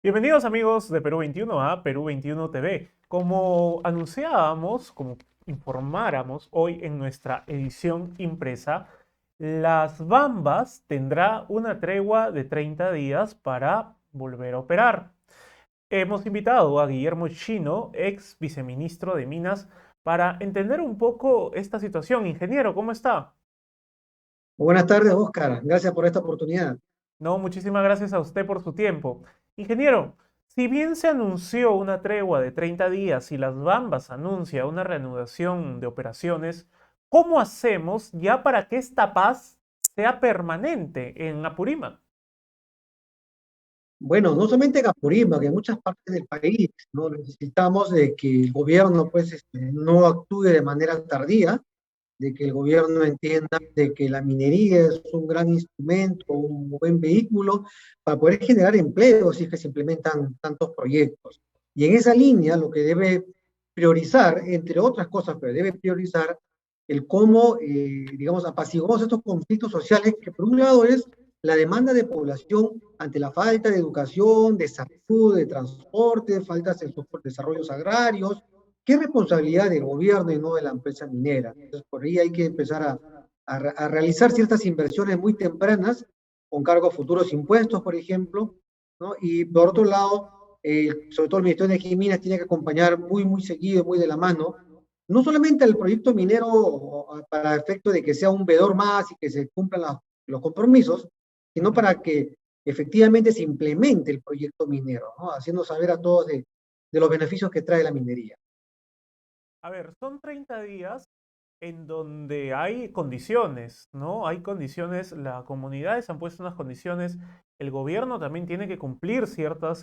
Bienvenidos amigos de Perú 21 a Perú 21 TV. Como anunciábamos, como informáramos hoy en nuestra edición impresa, Las Bambas tendrá una tregua de 30 días para volver a operar. Hemos invitado a Guillermo Chino, ex viceministro de Minas, para entender un poco esta situación. Ingeniero, ¿cómo está? Buenas tardes, Oscar. Gracias por esta oportunidad. No, muchísimas gracias a usted por su tiempo. Ingeniero, si bien se anunció una tregua de 30 días y Las Bambas anuncia una reanudación de operaciones, ¿cómo hacemos ya para que esta paz sea permanente en Apurímac? Bueno, no solamente en Apurímac, que en muchas partes del país, ¿no? Necesitamos de que el gobierno pues, no actúe de manera tardía, de que el gobierno entienda de que la minería es un gran instrumento, un buen vehículo para poder generar empleo si es que se implementan tantos proyectos. Y en esa línea lo que debe priorizar, entre otras cosas, pero debe priorizar el cómo, digamos, apaciguamos estos conflictos sociales, que por un lado es la demanda de población ante la falta de educación, de salud, de transporte, faltas en sus desarrollos agrarios, que es responsabilidad del gobierno y no de la empresa minera. Entonces, por ahí hay que empezar a realizar ciertas inversiones muy tempranas, con cargo a futuros impuestos, por ejemplo, ¿no? Y por otro lado, sobre todo el Ministerio de Energía y Minas tiene que acompañar muy seguido, muy de la mano, no solamente al proyecto minero para efecto de que sea un veedor más y que se cumplan los compromisos, sino Ujú. para que efectivamente se implemente el proyecto minero, ¿no? Haciendo saber a todos de los beneficios que trae la minería. A ver, son 30 días en donde hay condiciones, ¿no? Hay condiciones, las comunidades han puesto unas condiciones, el gobierno también tiene que cumplir ciertos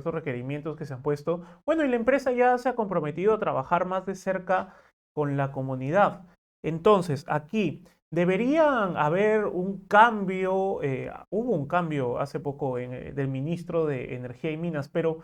requerimientos que se han puesto. Bueno, y la empresa ya se ha comprometido a trabajar más de cerca con la comunidad. Entonces, aquí deberían haber un cambio, hubo un cambio hace poco del ministro de Energía y Minas, pero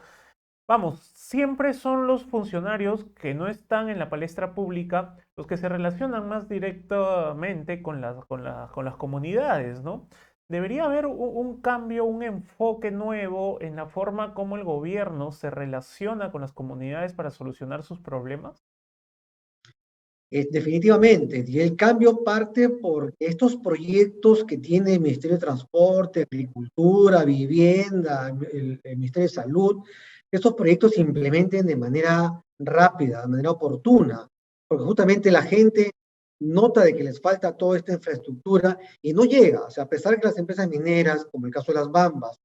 vamos, siempre son los funcionarios que no están en la palestra pública los que se relacionan más directamente con las comunidades, ¿no? Debería haber un cambio, un enfoque nuevo en la forma como el gobierno se relaciona con las comunidades para solucionar sus problemas. Definitivamente, y el cambio parte por estos proyectos que tiene el Ministerio de Transporte, Agricultura, Vivienda, el Ministerio de Salud, estos proyectos se implementen de manera rápida, de manera oportuna, porque justamente la gente nota de que les falta toda esta infraestructura y no llega, o sea, a pesar de que las empresas mineras, como el caso de las Bambas,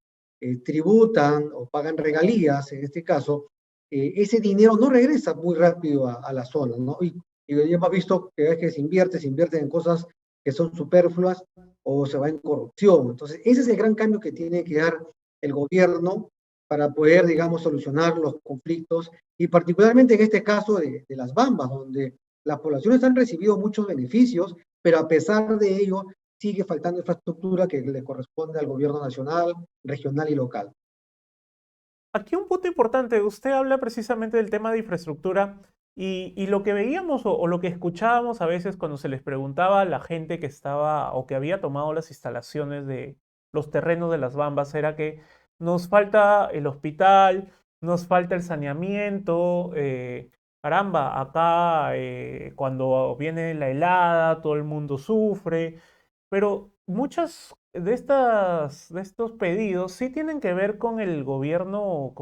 tributan o pagan regalías, en este caso, ese dinero no regresa muy rápido a la zona, ¿no? Y ya hemos visto que es que se invierte en cosas que son superfluas o se va en corrupción. Entonces, ese es el gran cambio que tiene que dar el gobierno para poder, digamos, solucionar los conflictos y particularmente en este caso de las Bambas, donde las poblaciones han recibido muchos beneficios, pero a pesar de ello sigue faltando infraestructura que le corresponde al gobierno nacional, regional y local. Aquí un punto importante, usted habla precisamente del tema de infraestructura y lo que veíamos o lo que escuchábamos a veces cuando se les preguntaba a la gente que estaba o que había tomado las instalaciones de los terrenos de las Bambas era que nos falta el hospital, nos falta el saneamiento, caramba, acá cuando viene la helada todo el mundo sufre, pero muchas de estos pedidos sí tienen que ver con el gobierno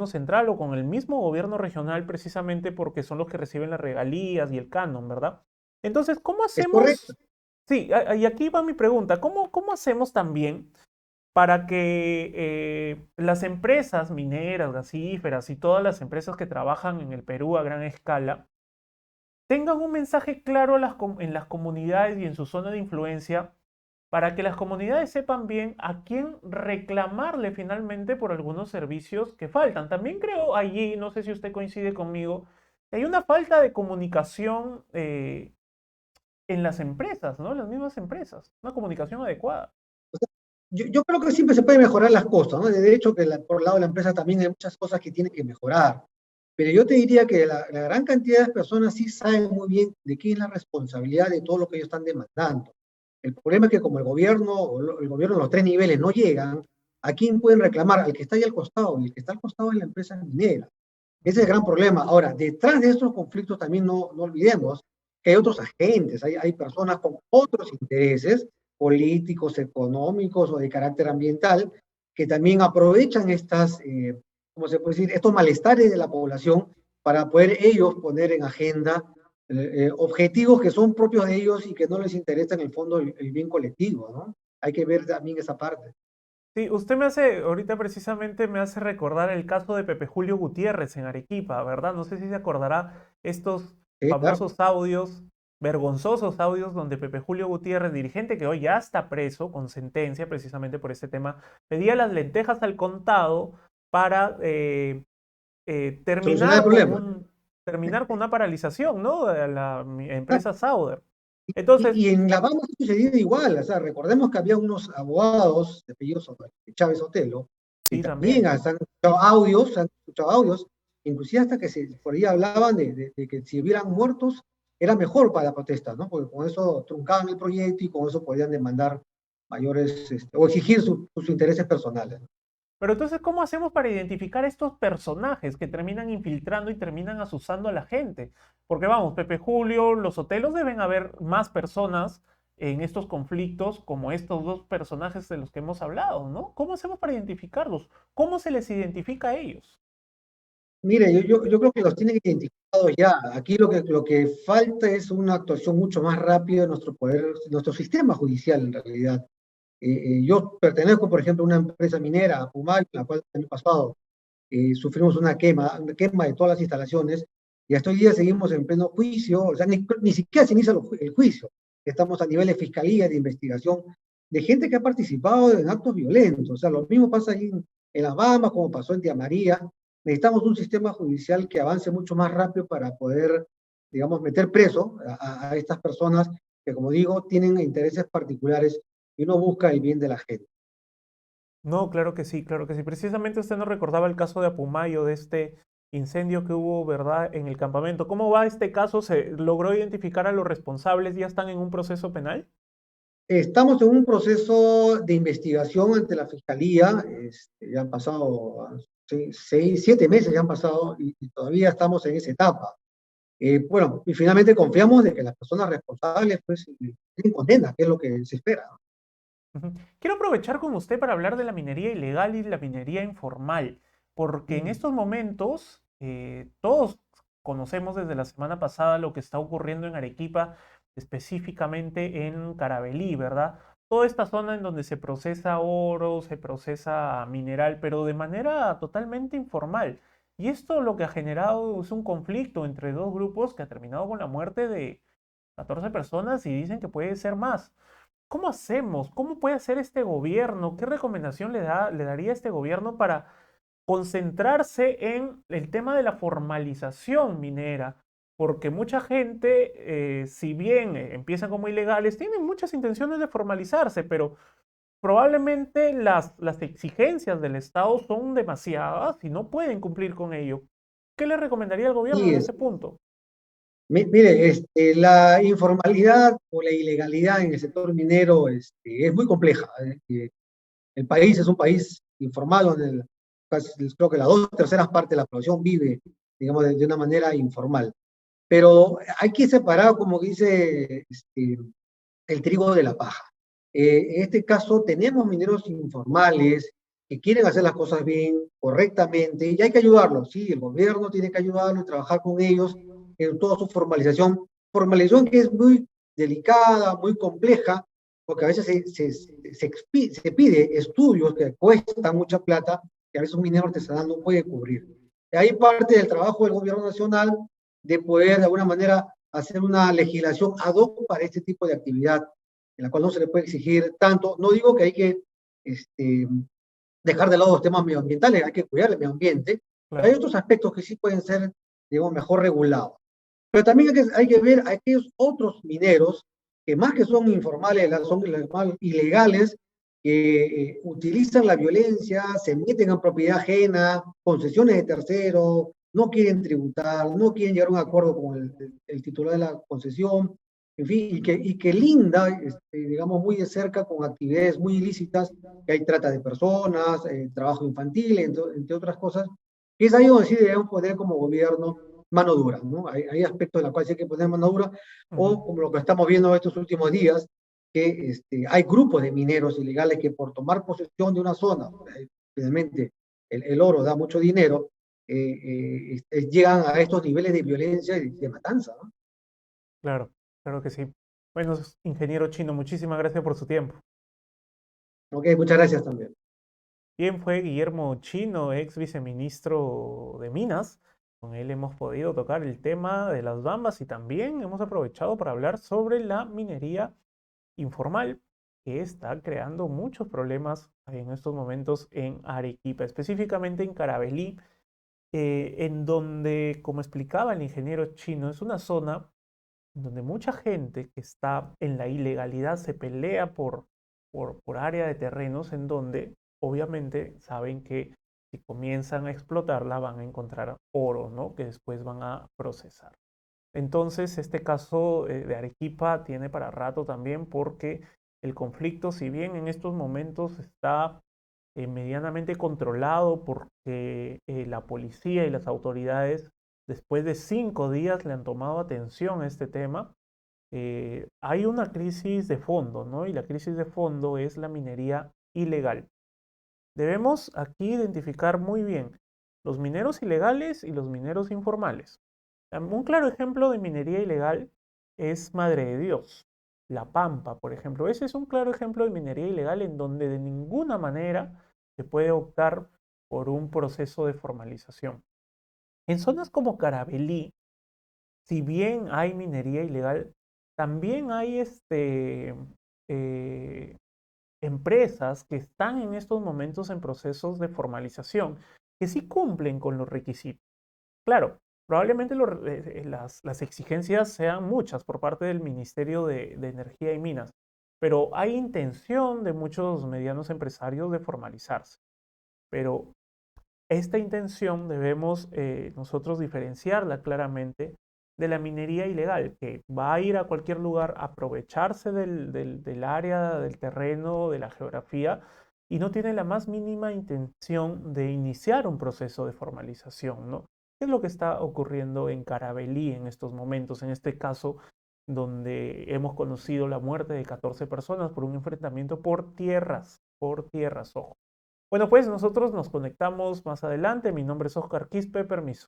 central o con el mismo gobierno regional, precisamente porque son los que reciben las regalías y el canon, ¿verdad? Entonces, ¿cómo Es correcto. hacemos? Sí, y aquí va mi pregunta. ¿Cómo hacemos también para que las empresas mineras, gasíferas y todas las empresas que trabajan en el Perú a gran escala tengan un mensaje claro en las comunidades y en su zona de influencia para que las comunidades sepan bien a quién reclamarle finalmente por algunos servicios que faltan? También creo allí, no sé si usted coincide conmigo, que hay una falta de comunicación en las empresas, ¿no? En las mismas empresas, una comunicación adecuada. Yo creo que siempre se pueden mejorar las cosas, ¿no? De hecho, que por el lado de la empresa también hay muchas cosas que tienen que mejorar. Pero yo te diría que la gran cantidad de personas sí saben muy bien de qué es la responsabilidad de todo lo que ellos están demandando. El problema es que como el gobierno, o el gobierno en los tres niveles no llegan, ¿A quién pueden reclamar? Al que está ahí al costado, y el que está al costado es la empresa minera. Ese es el gran problema. Ahora, detrás de estos conflictos también no olvidemos que hay otros agentes, hay personas con otros intereses políticos, económicos o de carácter ambiental que también aprovechan ¿cómo se puede decir? Estos malestares de la población para poder ellos poner en agenda objetivos que son propios de ellos y que no les interesa en el fondo el bien colectivo, ¿no? Hay que ver también esa parte. Sí, usted ahorita precisamente me hace recordar el caso de Pepe Julio Gutiérrez en Arequipa, ¿verdad? No sé si se acordará estos Sí, claro. famosos audios, vergonzosos audios donde Pepe Julio Gutiérrez, dirigente que hoy ya está preso con sentencia precisamente por este tema, pedía las lentejas al contado para Solucionar el problema. terminar con una paralización, ¿no? De la Claro. empresa Sauder. Entonces, Y en La Bamba ha sucedido igual, o sea, recordemos que había unos abogados de apellido Chávez Otelo, que sí, también también. han escuchado audios, inclusive hasta que por ahí hablaban de que si hubieran muertos era mejor para la protesta, ¿no? Porque con eso truncaban el proyecto y con eso podían demandar mayores, o exigir sus intereses personales, ¿no? Pero entonces, ¿cómo hacemos para identificar estos personajes que terminan infiltrando y terminan asusando a la gente? Porque vamos, Pepe Julio, los Otelos deben haber más personas en estos conflictos como estos dos personajes de los que hemos hablado, ¿no? ¿Cómo hacemos para identificarlos? ¿Cómo se les identifica a ellos? Mire, yo creo que los tienen identificados ya. Aquí lo que falta es una actuación mucho más rápida de nuestro poder, nuestro sistema judicial en realidad. Yo pertenezco, por ejemplo, a una empresa minera, Pumal, la cual el año pasado sufrimos una quema de todas las instalaciones, y hasta hoy día seguimos en pleno juicio, o sea, ni siquiera se inicia el juicio. Estamos a nivel de fiscalía, de investigación, de gente que ha participado en actos violentos. O sea, lo mismo pasa ahí en Las Bahamas, como pasó en Tía María. Necesitamos un sistema judicial que avance mucho más rápido para poder, digamos, meter preso a estas personas que, como digo, tienen intereses particulares y no busca el bien de la gente. No, claro que sí, claro que sí. Precisamente usted nos recordaba el caso de Apumayo, de este incendio que hubo, ¿verdad?, en el campamento. ¿Cómo va este caso? ¿Se logró identificar a los responsables? ¿Ya están en un proceso penal? Estamos en un proceso de investigación ante la Fiscalía. Ya han pasado 7 meses, ya han pasado y todavía estamos en esa etapa. Bueno, y finalmente confiamos de que las personas responsables pues tienen condena, que es lo que se espera. Ujú. Quiero aprovechar con usted para hablar de la minería ilegal y la minería informal, porque en Mm. estos momentos todos conocemos desde la semana pasada lo que está ocurriendo en Arequipa, específicamente en Carabelí, ¿verdad? Toda esta zona en donde se procesa oro, se procesa mineral, pero de manera totalmente informal. Y esto lo que ha generado es un conflicto entre dos grupos que ha terminado con la muerte de 14 personas y dicen que puede ser más. ¿Cómo hacemos? ¿Cómo puede hacer este gobierno? ¿Qué recomendación le daría este gobierno para concentrarse en el tema de la formalización minera? Porque mucha gente, si bien empiezan como ilegales, tienen muchas intenciones de formalizarse, pero probablemente las exigencias del Estado son demasiadas y no pueden cumplir con ello. ¿Qué le recomendaría al gobierno Y en este punto? mire, la informalidad o la ilegalidad en el sector minero es muy compleja. El país es un país informal donde creo que las 2/3 partes de la población vive, digamos, de una manera informal. Pero hay que separar, como dice el trigo de la paja. En este caso tenemos mineros informales que quieren hacer las cosas bien, correctamente, y hay que ayudarlos, sí, el gobierno tiene que ayudarlos y trabajar con ellos en toda su formalización que es muy delicada, muy compleja, porque a veces se pide estudios que cuestan mucha plata, que a veces un minero artesanal no puede cubrir. Y ahí parte del trabajo del gobierno nacional de poder de alguna manera hacer una legislación ad hoc para este tipo de actividad, en la cual no se le puede exigir tanto. No digo que hay que este, dejar de lado los temas medioambientales, hay que cuidar el medio ambiente, pero hay Claro. otros aspectos que sí pueden ser, digamos, mejor regulados. Pero también hay que ver a aquellos otros mineros que más que son informales, son ilegales, que utilizan la violencia, se meten en propiedad ajena, concesiones de terceros, no quieren tributar, no quieren llegar a un acuerdo con el titular de la concesión, en fin, y que linda, digamos, muy de cerca con actividades muy ilícitas, que hay trata de personas, trabajo infantil, entre otras cosas, y es ahí donde sí debemos poner como gobierno mano dura, ¿no? Hay aspectos en los cuales sí hay que poner mano dura, Ujú. o como lo que estamos viendo estos últimos días, que hay grupos de mineros ilegales que por tomar posesión de una zona, finalmente el oro da mucho dinero, llegan a estos niveles de violencia y de matanza, ¿no? Claro, claro que sí. Bueno, ingeniero Chino, muchísimas gracias por su tiempo. Ok, muchas gracias también. Bien, fue Guillermo Chino, ex viceministro de Minas. Con él hemos podido tocar el tema de las bambas y también hemos aprovechado para hablar sobre la minería informal que está creando muchos problemas en estos momentos en Arequipa, específicamente en Carabelí, en donde, como explicaba el ingeniero Chino, es una zona donde mucha gente que está en la ilegalidad se pelea por área de terrenos en donde obviamente saben que si comienzan a explotarla van a encontrar oro, ¿no? Que después van a procesar. Entonces, este caso de Arequipa tiene para rato también porque el conflicto, si bien en estos momentos está medianamente controlado porque la policía y las autoridades después de 5 días le han tomado atención a este tema, hay una crisis de fondo, ¿no? Y la crisis de fondo es la minería ilegal. Debemos aquí identificar muy bien los mineros ilegales y los mineros informales. Un claro ejemplo de minería ilegal es Madre de Dios, La Pampa, por ejemplo. Ese es un claro ejemplo de minería ilegal en donde de ninguna manera se puede optar por un proceso de formalización. En zonas como Carabelí, si bien hay minería ilegal, también hay eh, empresas que están en estos momentos en procesos de formalización, que sí cumplen con los requisitos. Claro, probablemente las exigencias sean muchas por parte del Ministerio de Energía y Minas, pero hay intención de muchos medianos empresarios de formalizarse. Pero esta intención debemos nosotros diferenciarla claramente de la minería ilegal, que va a ir a cualquier lugar a aprovecharse del área, del terreno, de la geografía, y no tiene la más mínima intención de iniciar un proceso de formalización, ¿no? ¿Qué es lo que está ocurriendo en Carabelí en estos momentos? En este caso, donde hemos conocido la muerte de 14 personas por un enfrentamiento por tierras, ojo. Bueno, pues nosotros nos conectamos más adelante. Mi nombre es Oscar Quispe, permiso.